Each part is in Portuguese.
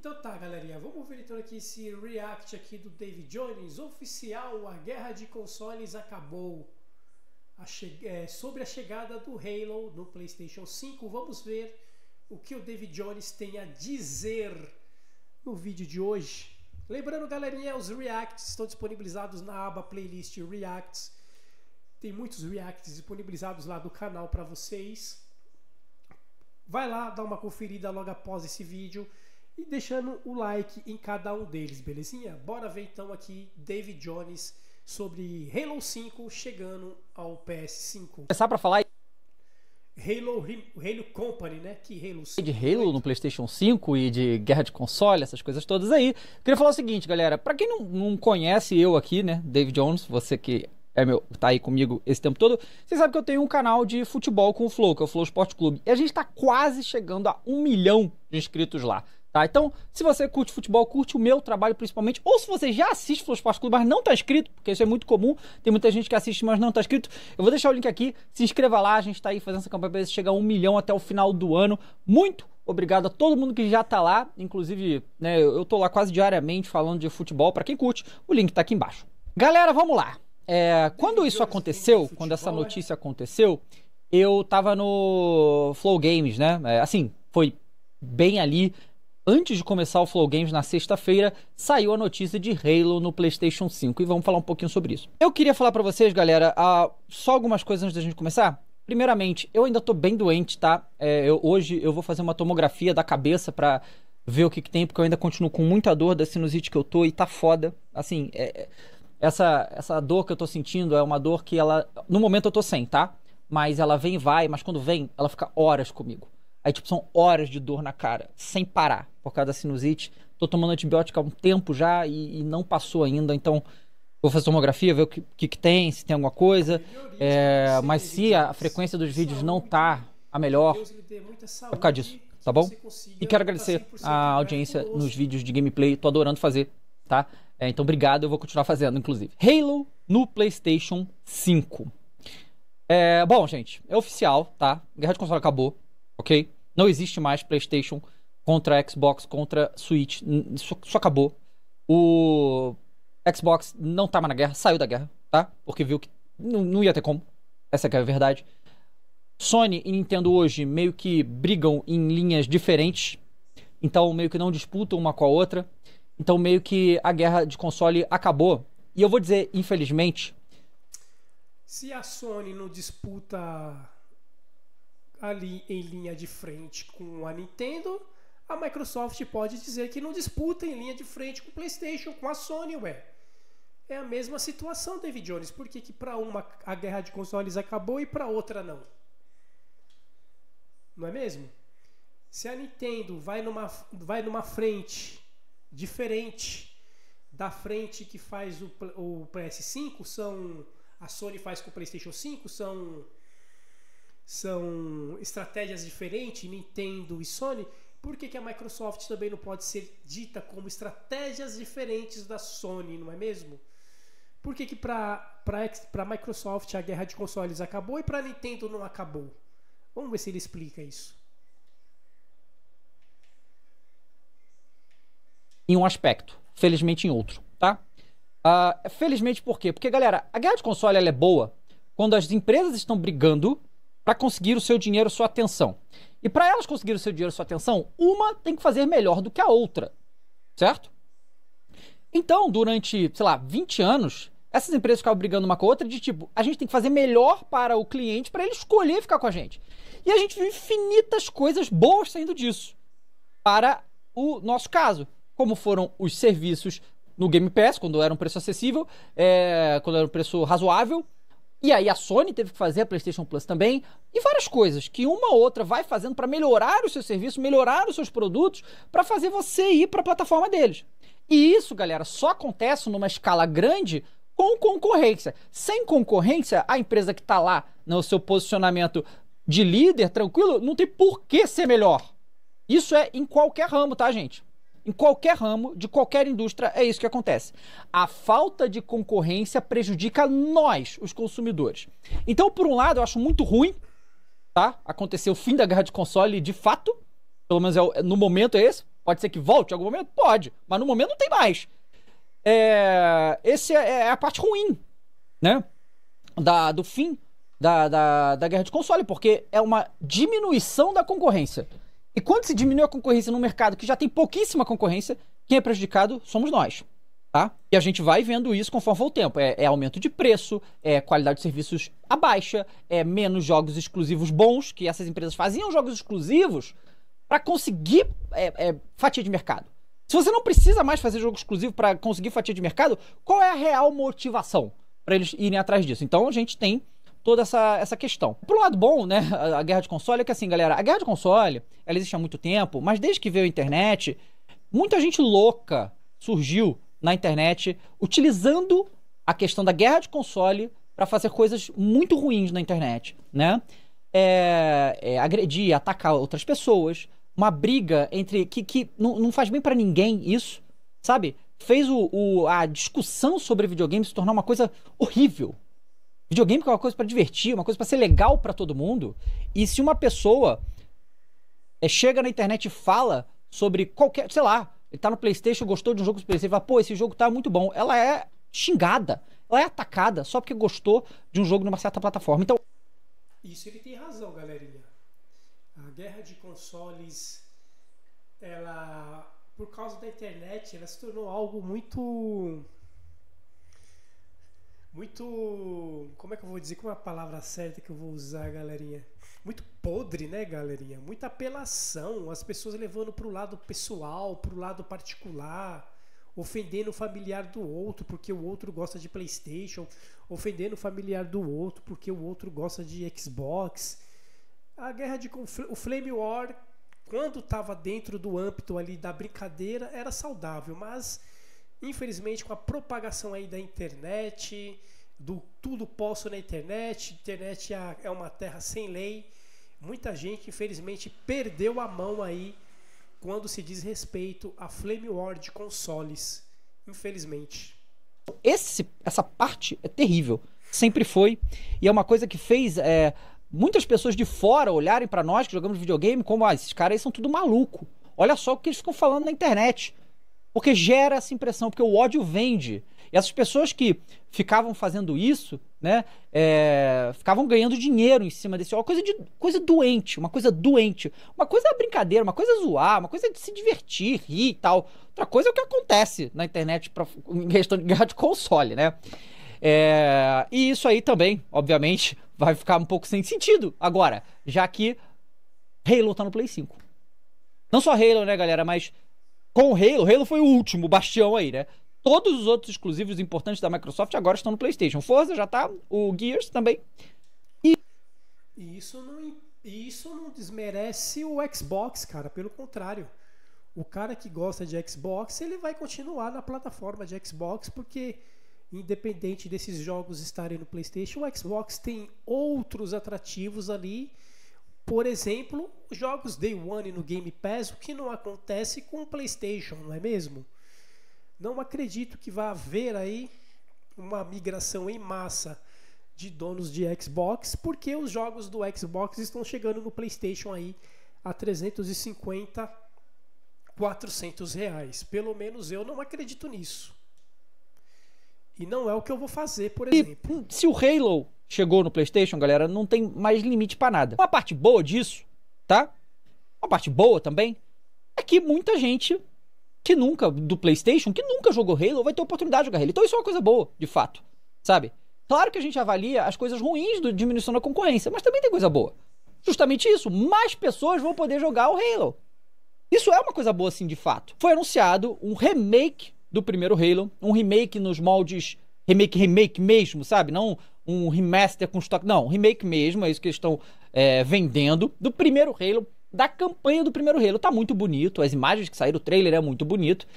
Então tá, galerinha, vamos ver então aqui esse react aqui do David Jones, oficial, a guerra de consoles acabou. Sobre a chegada do Halo no PlayStation 5, vamos ver o que o David Jones tem a dizer no vídeo de hoje. Lembrando, galerinha, os reacts estão disponibilizados na aba playlist Reacts. Tem muitos reacts disponibilizados lá do canal para vocês. Vai lá, dá uma conferida logo após esse vídeo e deixando o like em cada um deles, belezinha? Bora ver então aqui David Jones sobre Halo 5 chegando ao PS5. Começar para falar Halo Company, né? Que Halo 5, de Halo no PlayStation 5 e de guerra de console, essas coisas todas aí. Queria falar o seguinte, galera, para quem não conhece eu aqui, né, David Jones, você que tá aí comigo esse tempo todo, você sabe que eu tenho um canal de futebol com o Flow, que é o Flow Sport Clube, e a gente tá quase chegando a 1 milhão de inscritos lá. Tá? Então, se você curte futebol, curte o meu trabalho principalmente, ou se você já assiste Flow Sport Clube, mas não tá inscrito, porque isso é muito comum, tem muita gente que assiste, mas não tá inscrito, eu vou deixar o link aqui, se inscreva lá, a gente tá aí fazendo essa campanha para chegar a 1 milhão até o final do ano. Muito obrigado a todo mundo que já tá lá, inclusive, né, eu tô lá quase diariamente falando de futebol, para quem curte, o link tá aqui embaixo. Galera, vamos lá. Quando isso aconteceu, quando essa notícia aconteceu, eu tava no Flow Games, né, assim, foi bem ali. Antes de começar o Flow Games na sexta-feira, saiu a notícia de Halo no PlayStation 5 e vamos falar um pouquinho sobre isso. Eu queria falar pra vocês, galera, só algumas coisas antes da gente começar. Primeiramente, eu ainda tô bem doente, tá? Hoje eu vou fazer uma tomografia da cabeça pra ver o que tem, porque eu ainda continuo com muita dor da sinusite que eu tô e tá foda. Assim, essa dor que eu tô sentindo é uma dor que ela... No momento eu tô sem, tá? Mas ela vem e vai, mas quando vem, ela fica horas comigo. Aí, tipo, são horas de dor na cara, sem parar, por causa da sinusite. Tô tomando antibiótico há um tempo já e não passou ainda, então vou fazer tomografia, ver o que tem, se tem alguma coisa. Mas se a frequência dos vídeos não tá a melhor, é por causa disso, tá bom? E quero agradecer a audiência nos vídeos de gameplay, tô adorando fazer, tá? Então, obrigado, eu vou continuar fazendo, inclusive. Halo no PlayStation 5. Bom, gente, é oficial, tá? Guerra de console acabou. Ok? Não existe mais PlayStation contra Xbox, contra Switch. Isso acabou. O Xbox não tá mais na guerra, saiu da guerra, tá? Porque viu que não ia ter como. Essa que é a verdade. Sony e Nintendo hoje meio que brigam em linhas diferentes. Então meio que não disputam uma com a outra. Então meio que a guerra de console acabou. E eu vou dizer, infelizmente... Se a Sony não disputa... ali em linha de frente com a Nintendo, a Microsoft pode dizer que não disputa em linha de frente com o PlayStation, com a Sony, ué. É a mesma situação, David Jones. Por que para uma a guerra de consoles acabou e para outra não? Não é mesmo? Se a Nintendo vai numa frente diferente da frente que faz o PS5, a Sony faz com o PlayStation 5, são estratégias diferentes, Nintendo e Sony. Por que a Microsoft também não pode ser dita como estratégias diferentes da Sony, não é mesmo? Por que para a Microsoft a guerra de consoles acabou e para a Nintendo não acabou? Vamos ver se ele explica isso. Em um aspecto, felizmente em outro, tá? Felizmente por quê? Porque, galera, a guerra de console ela é boa quando as empresas estão brigando para conseguir o seu dinheiro, sua atenção. E para elas conseguirem o seu dinheiro, sua atenção, uma tem que fazer melhor do que a outra, certo? Então, durante, sei lá, 20 anos, essas empresas ficavam brigando uma com a outra de tipo, a gente tem que fazer melhor para o cliente para ele escolher ficar com a gente. E a gente viu infinitas coisas boas saindo disso. Para o nosso caso, como foram os serviços no Game Pass, quando era um preço acessível, quando era um preço razoável. E aí a Sony teve que fazer a PlayStation Plus também. E várias coisas que uma ou outra vai fazendo para melhorar o seu serviço, melhorar os seus produtos, para fazer você ir para a plataforma deles. E isso, galera, só acontece numa escala grande com concorrência. Sem concorrência, a empresa que está lá no seu posicionamento de líder, tranquilo, não tem por que ser melhor. Isso é em qualquer ramo, tá, gente? Em qualquer ramo, de qualquer indústria, é isso que acontece. A falta de concorrência prejudica nós, os consumidores. Então, por um lado, eu acho muito ruim, tá? Aconteceu o fim da guerra de console, de fato. Pelo menos no momento é esse. Pode ser que volte em algum momento? Pode, mas no momento não tem mais. Esse é a parte ruim, né? Do fim da guerra de console, porque é uma diminuição da concorrência. E quando se diminui a concorrência no mercado que já tem pouquíssima concorrência, quem é prejudicado somos nós, tá? E a gente vai vendo isso conforme o tempo. É aumento de preço, é qualidade de serviços abaixa, é menos jogos exclusivos bons, que essas empresas faziam jogos exclusivos para conseguir fatia de mercado. Se você não precisa mais fazer jogo exclusivo para conseguir fatia de mercado, qual é a real motivação para eles irem atrás disso? Então a gente tem toda essa questão. Por um lado bom, né, a guerra de console é que assim, galera, a guerra de console, ela existe há muito tempo, mas desde que veio a internet, muita gente louca surgiu na internet utilizando a questão da guerra de console para fazer coisas muito ruins na internet, né? Agredir, atacar outras pessoas, uma briga entre que não faz bem para ninguém isso, sabe? Fez a discussão sobre videogame se tornar uma coisa horrível. Videogame que é uma coisa pra divertir, uma coisa pra ser legal pra todo mundo. E se uma pessoa chega na internet e fala sobre qualquer, sei lá, ele tá no PlayStation, gostou de um jogo do PlayStation, fala, pô, esse jogo tá muito bom. Ela é xingada, ela é atacada só porque gostou de um jogo numa certa plataforma. Então, isso ele tem razão, galerinha. A guerra de consoles, ela, por causa da internet, ela se tornou algo muito, como é que eu vou dizer, qual é a palavra certa que eu vou usar, galerinha? Muito podre, né, galerinha? Muita apelação, as pessoas levando pro lado pessoal, pro lado particular, ofendendo o familiar do outro porque o outro gosta de PlayStation, ofendendo o familiar do outro porque o outro gosta de Xbox. A guerra o Flame War, quando estava dentro do âmbito ali da brincadeira, era saudável, mas infelizmente, com a propagação aí da internet, do tudo posso na internet é uma terra sem lei, muita gente, infelizmente, perdeu a mão aí quando se diz respeito a Flame War de consoles, infelizmente. Essa parte é terrível, sempre foi, e é uma coisa que fez muitas pessoas de fora olharem pra nós que jogamos videogame como, esses caras aí são tudo maluco, olha só o que eles ficam falando na internet. Porque gera essa impressão, porque o ódio vende. E essas pessoas que ficavam fazendo isso, né, ficavam ganhando dinheiro em cima desse ódio. Coisa doente, uma coisa brincadeira, uma coisa zoar, uma coisa de se divertir, rir e tal. Outra coisa é o que acontece na internet em questão de guerra de console, né? E isso aí também, obviamente, vai ficar um pouco sem sentido agora, já que Halo tá no Play 5. Não só Halo, né, galera, mas com o Halo foi o último bastião aí, né? Todos os outros exclusivos importantes da Microsoft agora estão no PlayStation. Forza já tá, o Gears também. E isso não desmerece o Xbox, cara. Pelo contrário. O cara que gosta de Xbox, ele vai continuar na plataforma de Xbox, porque independente desses jogos estarem no PlayStation, o Xbox tem outros atrativos ali. Por exemplo, jogos Day One no Game Pass, o que não acontece com o PlayStation, não é mesmo? Não acredito que vá haver aí uma migração em massa de donos de Xbox, porque os jogos do Xbox estão chegando no PlayStation aí a 350, 400 reais. Pelo menos eu não acredito nisso. E não é o que eu vou fazer, por exemplo. Se o Halo chegou no PlayStation, galera, não tem mais limite pra nada. Uma parte boa disso, tá? Uma parte boa também é que muita gente do PlayStation, que nunca jogou Halo, vai ter oportunidade de jogar Halo. Então isso é uma coisa boa, de fato, sabe? Claro que a gente avalia as coisas ruins da diminuição da concorrência, mas também tem coisa boa. Justamente isso, mais pessoas vão poder jogar o Halo. Isso é uma coisa boa, sim, de fato. Foi anunciado um remake do primeiro Halo, um remake nos moldes remake mesmo, sabe? Não um remaster com estoque, não, um remake mesmo, é isso que eles estão vendendo, do primeiro Halo, da campanha do primeiro Halo. Tá muito bonito, as imagens que saíram, o trailer é muito bonito,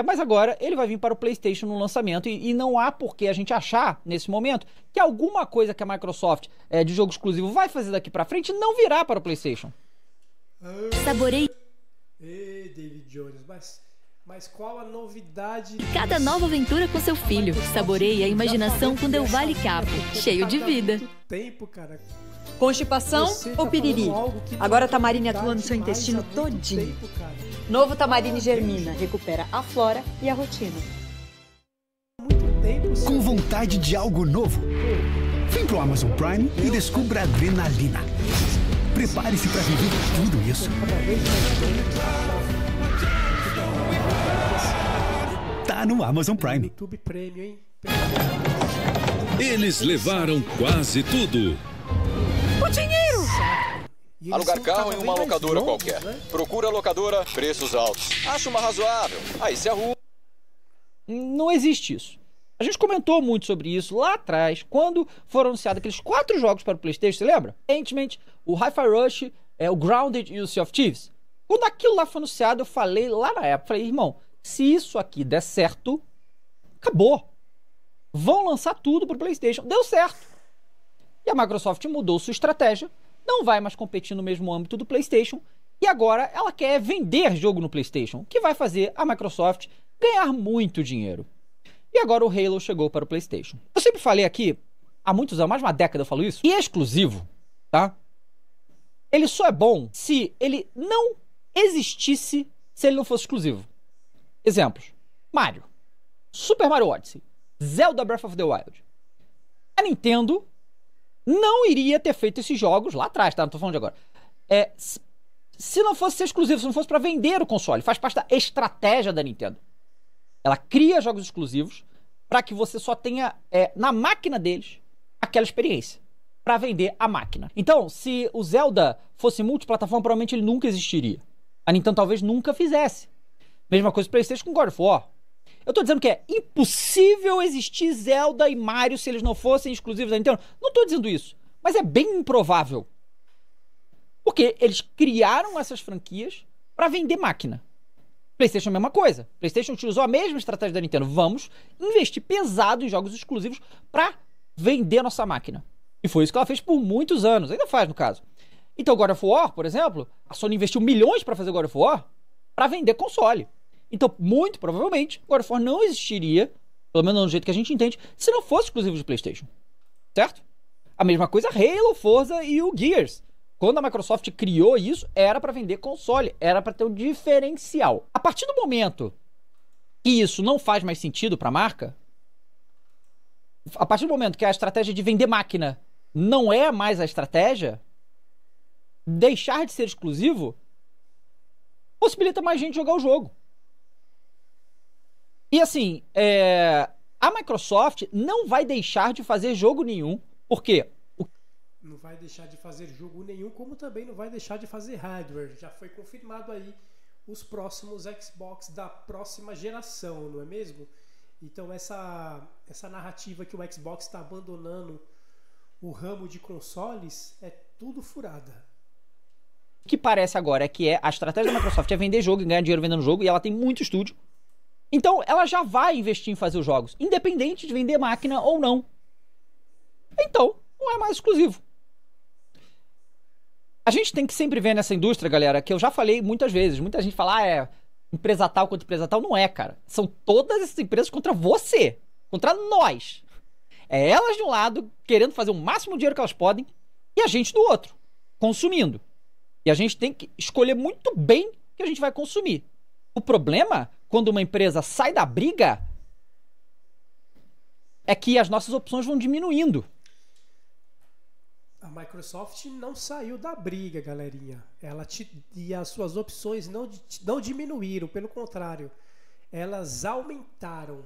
mas agora ele vai vir para o PlayStation no lançamento, e não há por que a gente achar, nesse momento, que alguma coisa que a Microsoft de jogo exclusivo vai fazer daqui pra frente não virá para o PlayStation. Saborei. David Jones, mas Mas qual a novidade? Cada nova aventura com seu filho. Saboreie a imaginação com Del Valle Capo, cheio de vida. Tempo, cara. Constipação ou piriri? Agora a Tamarine atua no seu intestino todinho. Novo Tamarine Germina. Recupera a flora e a rotina. Com vontade de algo novo? Vem pro Amazon Prime e descubra a adrenalina. Prepare-se para viver tudo isso. Tá no Amazon Prime. YouTube Premium, hein? Eles levaram quase tudo. O dinheiro! Alugar carro em uma locadora qualquer. Procura a locadora, preços altos. Acha uma razoável. Aí se arruma. Não existe isso. A gente comentou muito sobre isso lá atrás, quando foram anunciados aqueles 4 jogos para o PlayStation, você lembra? Recentemente, o Hi-Fi Rush, o Grounded e o Sea of Thieves. Quando aquilo lá foi anunciado, eu falei lá na época, falei, irmão, se isso aqui der certo, acabou. Vão lançar tudo para o PlayStation. Deu certo. E a Microsoft mudou sua estratégia, não vai mais competir no mesmo âmbito do PlayStation, e agora ela quer vender jogo no PlayStation, o que vai fazer a Microsoft ganhar muito dinheiro. E agora o Halo chegou para o PlayStation. Eu sempre falei aqui, há muitos anos, mais de uma década eu falo isso, e é exclusivo, tá? Ele só é bom se ele não existisse, se ele não fosse exclusivo. Exemplos: Mario, Super Mario Odyssey, Zelda Breath of the Wild. A Nintendo não iria ter feito esses jogos lá atrás, tá? Não tô falando de agora. Se não fosse ser exclusivo, se não fosse para vender o console, faz parte da estratégia da Nintendo. Ela cria jogos exclusivos para que você só tenha na máquina deles aquela experiência para vender a máquina. Então, se o Zelda fosse multiplataforma, provavelmente ele nunca existiria. A Nintendo talvez nunca fizesse. Mesma coisa do PlayStation com God of War. Eu tô dizendo que é impossível existir Zelda e Mario se eles não fossem exclusivos da Nintendo. Não tô dizendo isso, mas é bem improvável. Porque eles criaram essas franquias para vender máquina. PlayStation é a mesma coisa. PlayStation utilizou a mesma estratégia da Nintendo. Vamos investir pesado em jogos exclusivos para vender a nossa máquina. E foi isso que ela fez por muitos anos. Ainda faz, no caso. Então, God of War, por exemplo, a Sony investiu milhões para fazer God of War para vender console. Então, muito provavelmente, God of War não existiria, pelo menos do jeito que a gente entende, se não fosse exclusivo de PlayStation. Certo? A mesma coisa Halo, Forza e o Gears. Quando a Microsoft criou isso, era para vender console, era para ter um diferencial. A partir do momento que isso não faz mais sentido para a marca, a partir do momento que a estratégia de vender máquina não é mais a estratégia, deixar de ser exclusivo possibilita mais gente jogar o jogo. E assim, a Microsoft não vai deixar de fazer jogo nenhum, porque não vai deixar de fazer jogo nenhum, como também não vai deixar de fazer hardware. Já foi confirmado aí os próximos Xbox da próxima geração, não é mesmo? Então essa narrativa que o Xbox está abandonando o ramo de consoles é tudo furada. O que parece agora é que a estratégia da Microsoft é vender jogo e ganhar dinheiro vendendo jogo, e ela tem muito estúdio. Então ela já vai investir em fazer os jogos, independente de vender máquina ou não. Então, não é mais exclusivo. A gente tem que sempre ver nessa indústria, galera, que eu já falei muitas vezes. Muita gente fala, empresa tal contra empresa tal. Não é, cara. São todas essas empresas contra você. Contra nós. É elas de um lado, querendo fazer o máximo dinheiro que elas podem, e a gente do outro, consumindo. E a gente tem que escolher muito bem o que a gente vai consumir. O problema, quando uma empresa sai da briga, é que as nossas opções vão diminuindo. A Microsoft não saiu da briga, galerinha. E as suas opções não diminuíram, pelo contrário, elas aumentaram.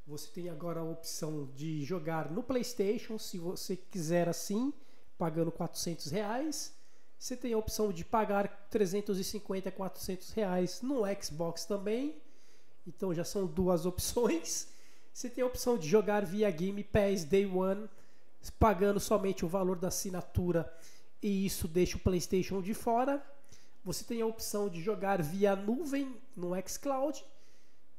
Você tem agora a opção de jogar no PlayStation, se você quiser assim, pagando R$400. Você tem a opção de pagar 350 a R$400 no Xbox também. Então já são duas opções. Você tem a opção de jogar via Game Pass Day One, pagando somente o valor da assinatura, e isso deixa o PlayStation de fora. Você tem a opção de jogar via nuvem no xCloud,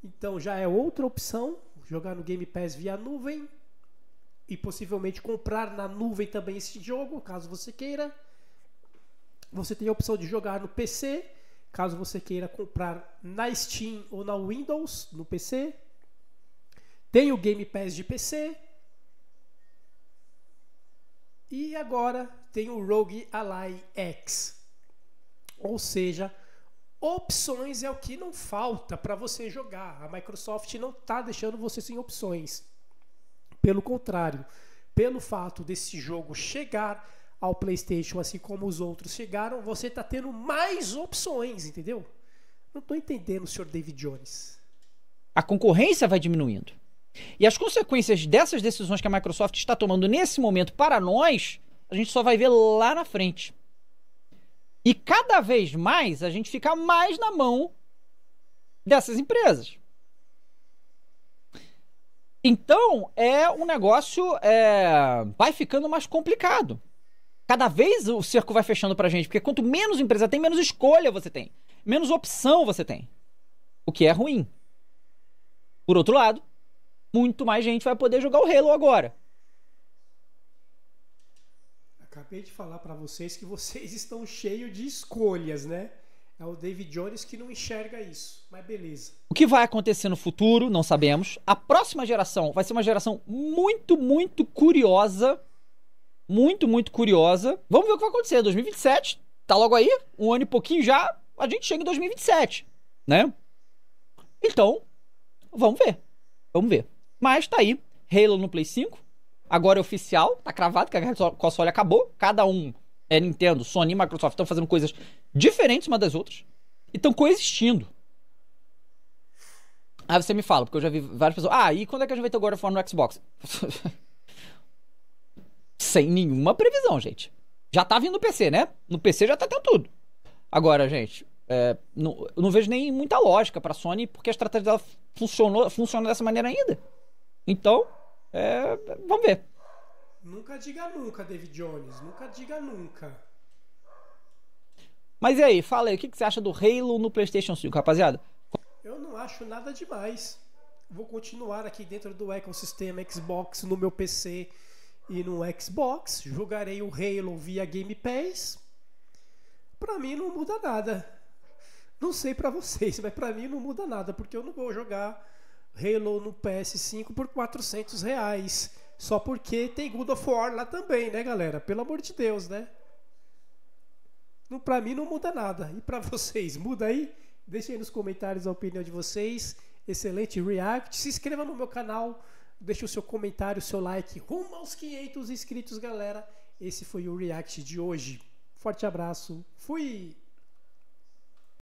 então já é outra opção, jogar no Game Pass via nuvem e possivelmente comprar na nuvem também esse jogo, caso você queira. Você tem a opção de jogar no PC, caso você queira comprar na Steam ou na Windows, no PC. Tem o Game Pass de PC. E agora tem o Rogue Ally X. Ou seja, opções é o que não falta para você jogar. A Microsoft não está deixando você sem opções. Pelo contrário, pelo fato desse jogo chegar ao PlayStation, assim como os outros chegaram, você está tendo mais opções, entendeu? Não estou entendendo, Sr. David Jones. A concorrência vai diminuindo. E as consequências dessas decisões que a Microsoft está tomando nesse momento para nós, a gente só vai ver lá na frente. E cada vez mais a gente fica mais na mão dessas empresas. Então, um negócio vai ficando mais complicado. Cada vez o cerco vai fechando pra gente, porque quanto menos empresa tem, menos escolha você tem. Menos opção você tem. O que é ruim. Por outro lado, muito mais gente vai poder jogar o Halo agora. Acabei de falar pra vocês que vocês estão cheios de escolhas, né? É o David Jones que não enxerga isso, mas beleza. O que vai acontecer no futuro, não sabemos. A próxima geração vai ser uma geração muito, muito curiosa. Muito, muito curiosa. Vamos ver o que vai acontecer. 2027, tá logo aí. Um ano e pouquinho já, a gente chega em 2027, né? Então, vamos ver. Vamos ver. Mas tá aí. Halo no Play 5. Agora é oficial. Tá cravado que a guerra de console acabou. Cada um, Nintendo, Sony e Microsoft, estão fazendo coisas diferentes uma das outras. E estão coexistindo. Aí você me fala, porque eu já vi várias pessoas. E quando é que a gente vai ter o God of War no Xbox? Sem nenhuma previsão, gente. Já tá vindo no PC, né? No PC já tá tendo tudo. Agora, gente, não vejo nem muita lógica pra Sony, porque a estratégia dela funciona dessa maneira ainda. Então, vamos ver. Nunca diga nunca, David Jones. Nunca diga nunca. Mas e aí, fala aí, o que você acha do Halo no PlayStation 5, rapaziada? Eu não acho nada demais. Vou continuar aqui dentro do ecossistema Xbox no meu PC e no Xbox. Jogarei o Halo via Game Pass. Pra mim não muda nada. Não sei pra vocês, mas pra mim não muda nada, porque eu não vou jogar Halo no PS5 por R$400. Só porque tem God of War lá também, né, galera? Pelo amor de Deus, né? Pra mim não muda nada. E pra vocês, muda aí? Deixem aí nos comentários a opinião de vocês. Excelente react. Se inscreva no meu canal. Deixe o seu comentário, o seu like. Rumo aos 500 inscritos, galera. Esse foi o react de hoje. Forte abraço. Fui!